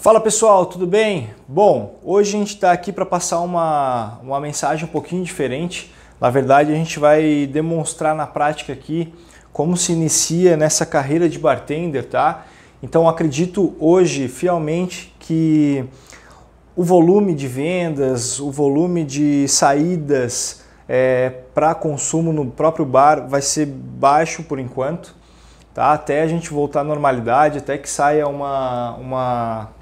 Fala pessoal, tudo bem? Bom, hoje a gente está aqui para passar uma mensagem um pouquinho diferente. Na verdade, a gente vai demonstrar na prática aqui como se inicia nessa carreira de bartender, tá? Então acredito hoje fielmente que o volume de vendas, o volume de saídas para consumo no próprio bar vai ser baixo por enquanto, tá? Até a gente voltar à normalidade, até que saia uma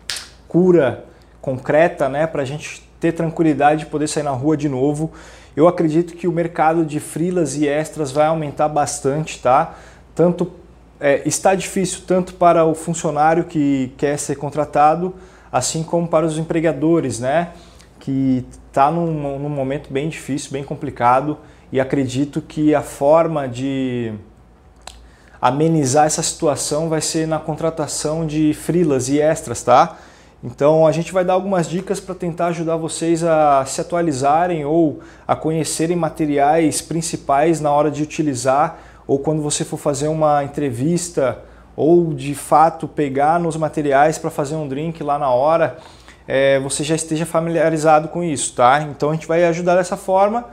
cura concreta, né, para a gente ter tranquilidade de poder sair na rua de novo. Eu acredito que o mercado de freelas e extras vai aumentar bastante, tá? Está difícil tanto para o funcionário que quer ser contratado, assim como para os empregadores, né? Que está num momento bem difícil, bem complicado, e acredito que a forma de amenizar essa situação vai ser na contratação de freelas e extras, tá? Então a gente vai dar algumas dicas para tentar ajudar vocês a se atualizarem ou a conhecerem materiais principais na hora de utilizar, ou quando você for fazer uma entrevista ou de fato pegar nos materiais para fazer um drink lá na hora, você já esteja familiarizado com isso, tá? Então a gente vai ajudar dessa forma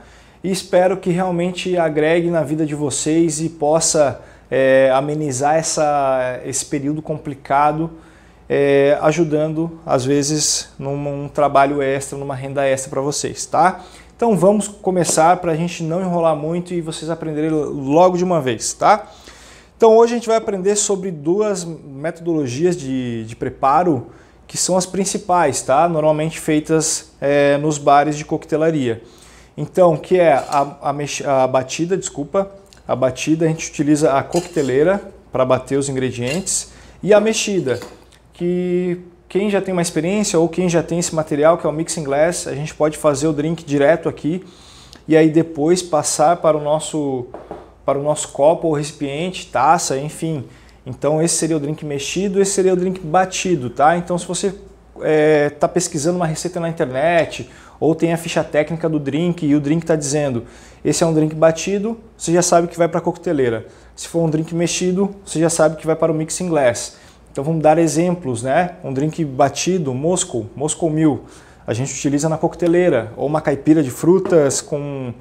e espero que realmente agregue na vida de vocês e possa amenizar esse período complicado, ajudando às vezes num trabalho extra, numa renda extra para vocês, tá? Então vamos começar para a gente não enrolar muito e vocês aprenderem logo de uma vez, tá? Então hoje a gente vai aprender sobre duas metodologias de preparo que são as principais, tá? Normalmente feitas nos bares de coquetelaria. Então, que é a batida, a batida a gente utiliza a coqueteleira para bater os ingredientes e a mexida, que quem já tem uma experiência ou quem já tem esse material, que é o mixing glass, a gente pode fazer o drink direto aqui e aí depois passar para o nosso copo ou recipiente, taça, enfim. Então esse seria o drink mexido, esse seria o drink batido, tá? Então se você está pesquisando uma receita na internet ou tem a ficha técnica do drink e o drink está dizendo esse é um drink batido, você já sabe que vai para a coqueteleira. Se for um drink mexido, você já sabe que vai para o mixing glass. Então vamos dar exemplos, né? Um drink batido, Moscow Mule, a gente utiliza na coqueteleira, ou uma caipira de frutas com...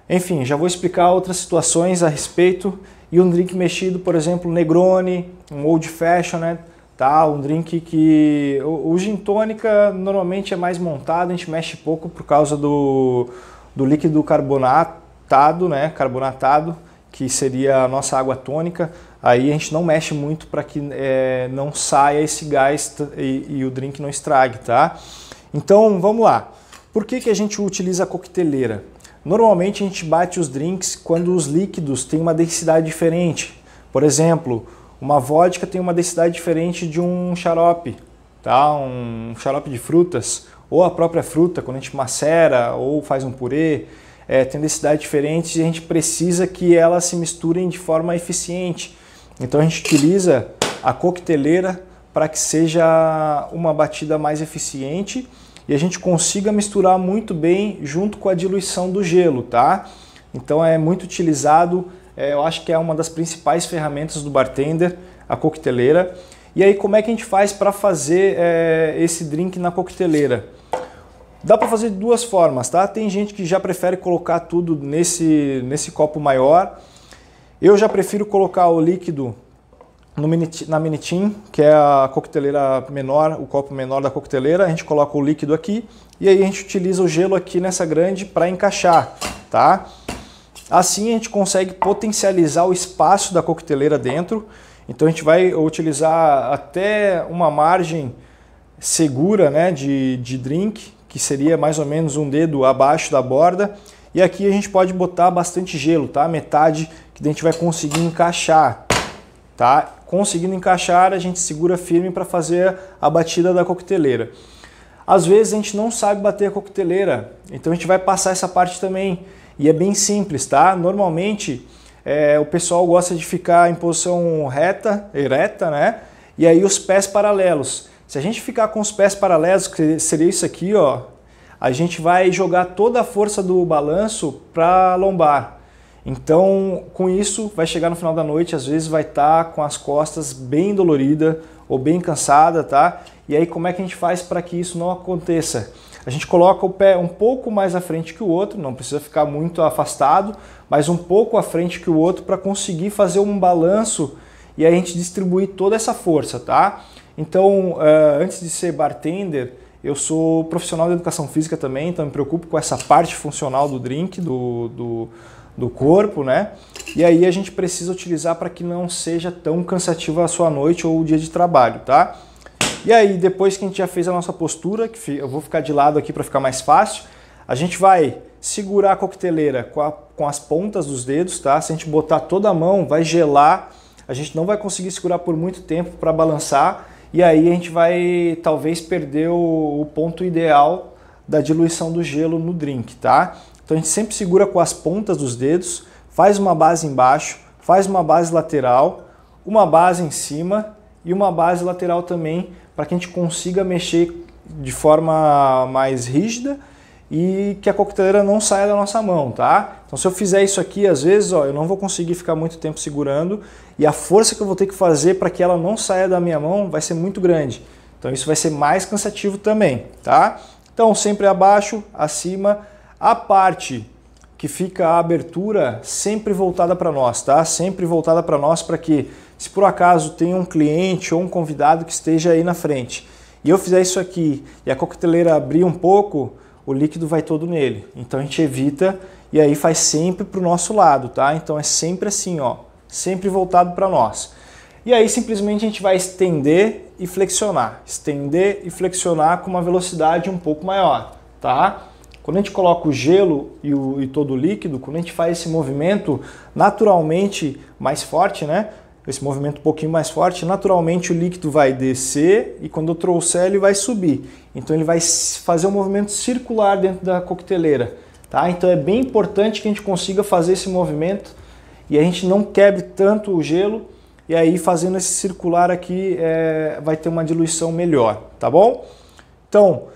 Enfim, já vou explicar outras situações a respeito. E um drink mexido, por exemplo, Negroni, um Old Fashioned, tá? Um drink que... O gin tônica normalmente é mais montado, a gente mexe pouco por causa do líquido carbonatado, né? Carbonatado, que seria a nossa água tônica. Aí a gente não mexe muito para que não saia esse gás e o drink não estrague, tá? Então vamos lá. Por que a gente utiliza a coqueteleira? Normalmente a gente bate os drinks quando os líquidos têm uma densidade diferente. Por exemplo, uma vodka tem uma densidade diferente de um xarope, tá? Um xarope de frutas, ou a própria fruta, quando a gente macera ou faz um purê, tem densidade diferente e a gente precisa que elas se misturem de forma eficiente. Então a gente utiliza a coqueteleira para que seja uma batida mais eficiente e a gente consiga misturar muito bem junto com a diluição do gelo, tá? Então é muito utilizado, eu acho que é uma das principais ferramentas do bartender, a coqueteleira. E aí como é que a gente faz para fazer esse drink na coqueteleira? Dá para fazer de duas formas, tá? Tem gente que já prefere colocar tudo nesse copo maior. Eu já prefiro colocar o líquido na mini-tin, que é a coqueteleira menor, o copo menor da coqueteleira. A gente coloca o líquido aqui e aí a gente utiliza o gelo aqui nessa grande para encaixar, tá? Assim a gente consegue potencializar o espaço da coqueteleira dentro. Então a gente vai utilizar até uma margem segura, né, de drink, que seria mais ou menos um dedo abaixo da borda. E aqui a gente pode botar bastante gelo, tá? Metade que a gente vai conseguir encaixar, tá? Conseguindo encaixar, a gente segura firme para fazer a batida da coqueteleira. Às vezes a gente não sabe bater a coqueteleira, então a gente vai passar essa parte também. E é bem simples, tá? Normalmente o pessoal gosta de ficar em posição ereta, né? E aí os pés paralelos. Se a gente ficar com os pés paralelos, que seria isso aqui, ó, a gente vai jogar toda a força do balanço para a lombar. Então, com isso, vai chegar no final da noite, às vezes vai estar com as costas bem dolorida ou bem cansada, tá? E aí, como é que a gente faz para que isso não aconteça? A gente coloca o pé um pouco mais à frente que o outro, não precisa ficar muito afastado, mas um pouco à frente que o outro para conseguir fazer um balanço e aí a gente distribuir toda essa força, tá? Então, antes de ser bartender, eu sou profissional de educação física também, então me preocupo com essa parte funcional do drink, do corpo, né? E aí a gente precisa utilizar para que não seja tão cansativa a sua noite ou o dia de trabalho, tá? E aí, depois que a gente já fez a nossa postura, que eu vou ficar de lado aqui para ficar mais fácil, a gente vai segurar a coqueteleira com as pontas dos dedos, tá? Se a gente botar toda a mão, vai gelar, a gente não vai conseguir segurar por muito tempo para balançar, e aí a gente vai talvez perder o ponto ideal da diluição do gelo no drink, tá? Então a gente sempre segura com as pontas dos dedos, faz uma base embaixo, faz uma base lateral, uma base em cima e uma base lateral também, para que a gente consiga mexer de forma mais rígida e que a coqueteleira não saia da nossa mão, tá? Então se eu fizer isso aqui, às vezes, ó, eu não vou conseguir ficar muito tempo segurando e a força que eu vou ter que fazer para que ela não saia da minha mão vai ser muito grande. Então isso vai ser mais cansativo também, tá? Então sempre abaixo, acima, a parte que fica a abertura sempre voltada para nós, tá? Sempre voltada para nós, para que se por acaso tem um cliente ou um convidado que esteja aí na frente e eu fizer isso aqui e a coqueteleira abrir um pouco, o líquido vai todo nele. Então a gente evita e aí faz sempre para o nosso lado, tá? Então é sempre assim, ó, sempre voltado para nós. E aí simplesmente a gente vai estender e flexionar com uma velocidade um pouco maior, tá? Quando a gente coloca o gelo e todo o líquido, quando a gente faz esse movimento naturalmente mais forte, né? Esse movimento um pouquinho mais forte, naturalmente o líquido vai descer e quando eu trouxer ele vai subir. Então ele vai fazer um movimento circular dentro da coqueteleira, tá? Então é bem importante que a gente consiga fazer esse movimento e a gente não quebre tanto o gelo e aí fazendo esse circular aqui vai ter uma diluição melhor, tá bom? Então,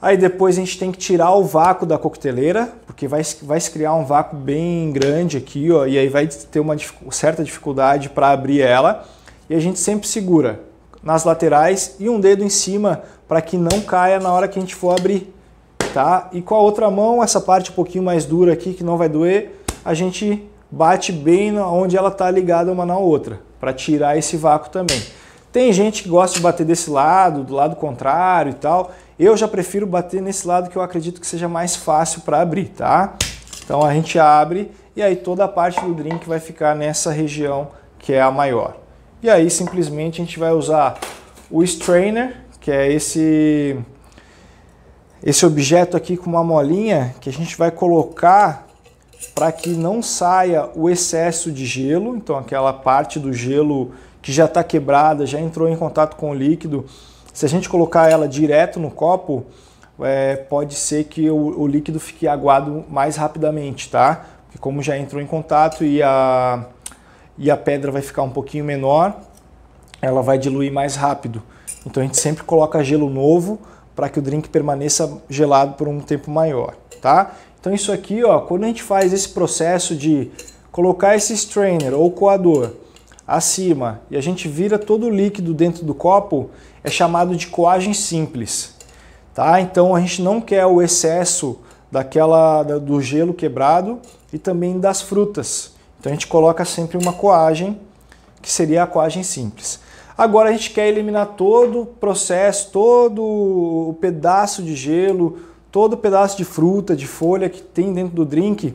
aí depois a gente tem que tirar o vácuo da coqueteleira, porque vai se criar um vácuo bem grande aqui, ó, e aí vai ter uma certa dificuldade para abrir ela. E a gente sempre segura nas laterais e um dedo em cima para que não caia na hora que a gente for abrir, tá? E com a outra mão, essa parte um pouquinho mais dura aqui, que não vai doer, a gente bate bem onde ela está ligada uma na outra, para tirar esse vácuo também. Tem gente que gosta de bater desse lado, do lado contrário e tal. Eu já prefiro bater nesse lado que eu acredito que seja mais fácil para abrir, tá? Então a gente abre e aí toda a parte do drink vai ficar nessa região que é a maior. E aí simplesmente a gente vai usar o strainer, que é esse objeto aqui com uma molinha que a gente vai colocar para que não saia o excesso de gelo. Então aquela parte do gelo que já está quebrada, já entrou em contato com o líquido, se a gente colocar ela direto no copo, pode ser que o líquido fique aguado mais rapidamente, tá? Porque como já entrou em contato e a pedra vai ficar um pouquinho menor, ela vai diluir mais rápido. Então a gente sempre coloca gelo novo para que o drink permaneça gelado por um tempo maior, tá? Então isso aqui, ó, quando a gente faz esse processo de colocar esse strainer ou coador acima e a gente vira todo o líquido dentro do copo, é chamado de coagem simples, tá? Então a gente não quer o excesso do gelo quebrado e também das frutas. Então a gente coloca sempre uma coagem, que seria a coagem simples. Agora a gente quer eliminar todo o processo, todo o pedaço de gelo, todo o pedaço de fruta, de folha que tem dentro do drink,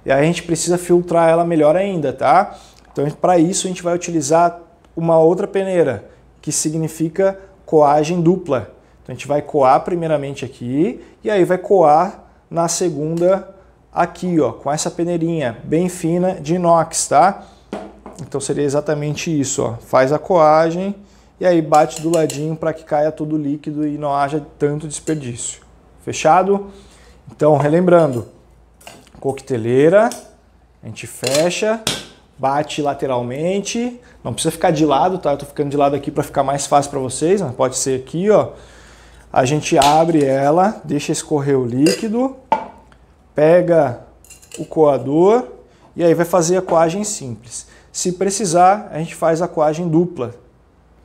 e aí a gente precisa filtrar ela melhor ainda, tá? Então para isso a gente vai utilizar uma outra peneira, que significa coagem dupla. Então a gente vai coar primeiramente aqui e aí vai coar na segunda aqui, ó, com essa peneirinha bem fina de inox, tá? Então seria exatamente isso, ó. Faz a coagem e aí bate do ladinho para que caia todo o líquido e não haja tanto desperdício. Fechado? Então, relembrando, coqueteleira, a gente fecha, bate lateralmente, não precisa ficar de lado, tá? Eu tô ficando de lado aqui para ficar mais fácil para vocês, mas pode ser aqui, ó. A gente abre ela, deixa escorrer o líquido, pega o coador e aí vai fazer a coagem simples. Se precisar, a gente faz a coagem dupla,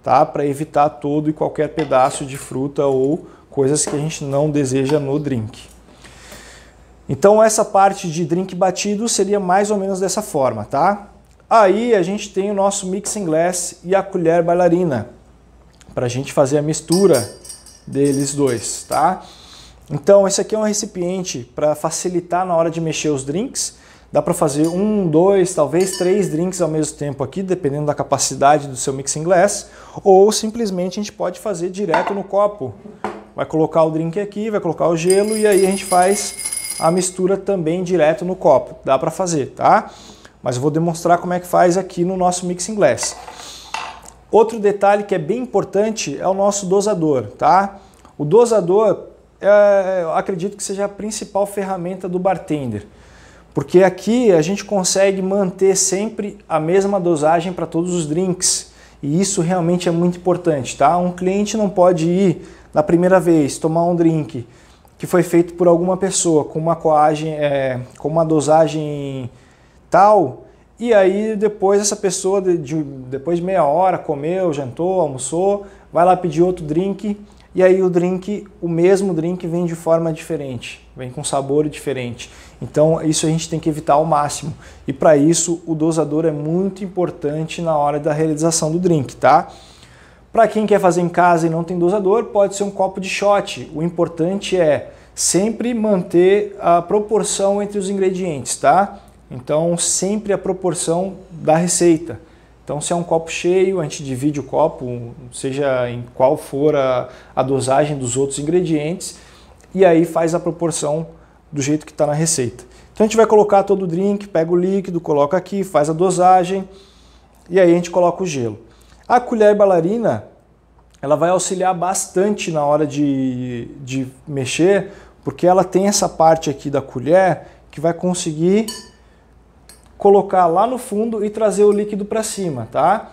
tá? Para evitar todo e qualquer pedaço de fruta ou coisas que a gente não deseja no drink. Então essa parte de drink batido seria mais ou menos dessa forma, tá? Aí a gente tem o nosso mixing glass e a colher bailarina, para a gente fazer a mistura deles dois, tá? Então esse aqui é um recipiente para facilitar na hora de mexer os drinks. Dá para fazer 1, 2, talvez 3 drinks ao mesmo tempo aqui, dependendo da capacidade do seu mixing glass, ou simplesmente a gente pode fazer direto no copo. Vai colocar o drink aqui, vai colocar o gelo e aí a gente faz a mistura também direto no copo. Dá para fazer, tá? Mas eu vou demonstrar como é que faz aqui no nosso mixing glass. Outro detalhe que é bem importante é o nosso dosador, tá? O dosador, eu acredito que seja a principal ferramenta do bartender, porque aqui a gente consegue manter sempre a mesma dosagem para todos os drinks, e isso realmente é muito importante, tá? Um cliente não pode ir na primeira vez tomar um drink que foi feito por alguma pessoa com uma coagem, com uma dosagem tal, e aí depois essa pessoa, depois de meia hora, comeu, jantou, almoçou, vai lá pedir outro drink, e aí o mesmo drink vem de forma diferente, vem com sabor diferente. Então isso a gente tem que evitar ao máximo. E para isso o dosador é muito importante na hora da realização do drink, tá? Para quem quer fazer em casa e não tem dosador, pode ser um copo de shot. O importante é sempre manter a proporção entre os ingredientes, tá? Então sempre a proporção da receita. Então se é um copo cheio, a gente divide o copo, seja em qual for a dosagem dos outros ingredientes, e aí faz a proporção do jeito que está na receita. Então a gente vai colocar todo o drink, pega o líquido, coloca aqui, faz a dosagem, e aí a gente coloca o gelo. A colher bailarina, ela vai auxiliar bastante na hora de mexer, porque ela tem essa parte aqui da colher que vai conseguir colocar lá no fundo e trazer o líquido para cima, tá?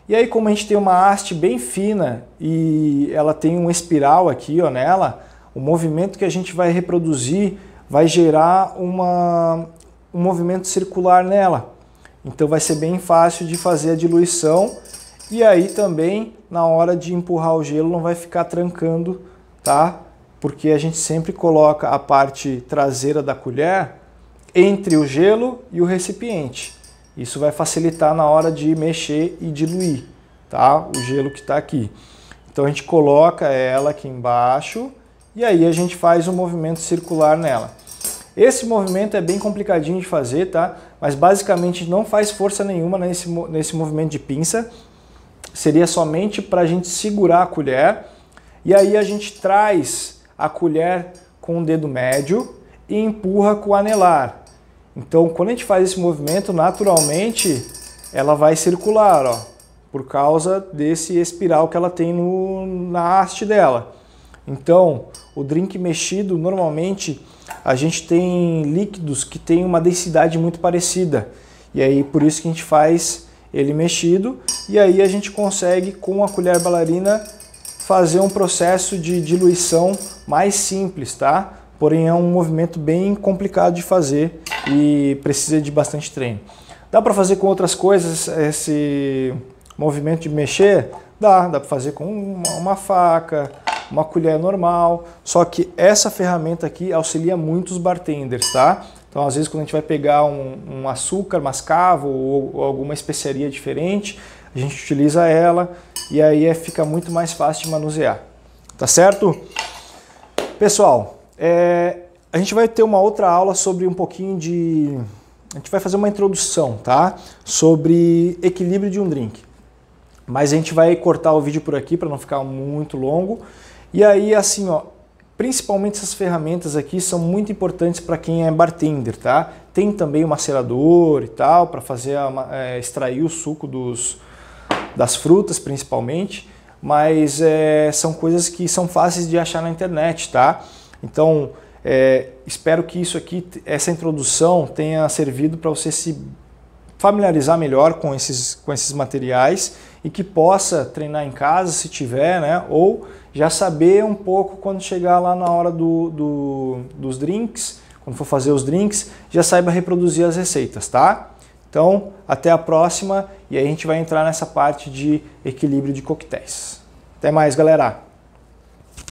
E aí, como a gente tem uma haste bem fina e ela tem um espiral aqui, ó, nela, o movimento que a gente vai reproduzir vai gerar um movimento circular nela. Então vai ser bem fácil de fazer a diluição, e aí também na hora de empurrar o gelo não vai ficar trancando, tá? Porque a gente sempre coloca a parte traseira da colher entre o gelo e o recipiente. Isso vai facilitar na hora de mexer e diluir, tá? O gelo que está aqui. Então a gente coloca ela aqui embaixo e aí a gente faz um movimento circular nela. Esse movimento é bem complicadinho de fazer, tá? Mas basicamente não faz força nenhuma nesse movimento de pinça. Seria somente para a gente segurar a colher, e aí a gente traz a colher com o dedo médio e empurra com o anelar. Então, quando a gente faz esse movimento, naturalmente ela vai circular, ó, por causa desse espiral que ela tem na haste dela. Então, o drink mexido, normalmente a gente tem líquidos que têm uma densidade muito parecida, e aí por isso que a gente faz ele mexido, e aí a gente consegue com a colher bailarina fazer um processo de diluição mais simples, tá? Porém é um movimento bem complicado de fazer e precisa de bastante treino. Dá para fazer com outras coisas esse movimento de mexer? Dá para fazer com uma faca, uma colher normal, só que essa ferramenta aqui auxilia muito os bartenders, tá? Então às vezes quando a gente vai pegar um açúcar mascavo ou alguma especiaria diferente, a gente utiliza ela e aí fica muito mais fácil de manusear, tá certo? Pessoal, a gente vai ter uma outra aula sobre um pouquinho de... A gente vai fazer uma introdução, tá? Sobre equilíbrio de um drink. Mas a gente vai cortar o vídeo por aqui para não ficar muito longo. E aí, assim, ó, principalmente essas ferramentas aqui são muito importantes para quem é bartender, tá? Tem também o macerador e tal, para fazer extrair o suco das frutas, principalmente. Mas são coisas que são fáceis de achar na internet, tá? Então, espero que isso aqui, essa introdução, tenha servido para você se familiarizar melhor com esses materiais e que possa treinar em casa, se tiver, né? Ou já saber um pouco quando chegar lá na hora dos drinks, quando for fazer os drinks, já saiba reproduzir as receitas, tá? Então, até a próxima e aí a gente vai entrar nessa parte de equilíbrio de coquetéis. Até mais, galera!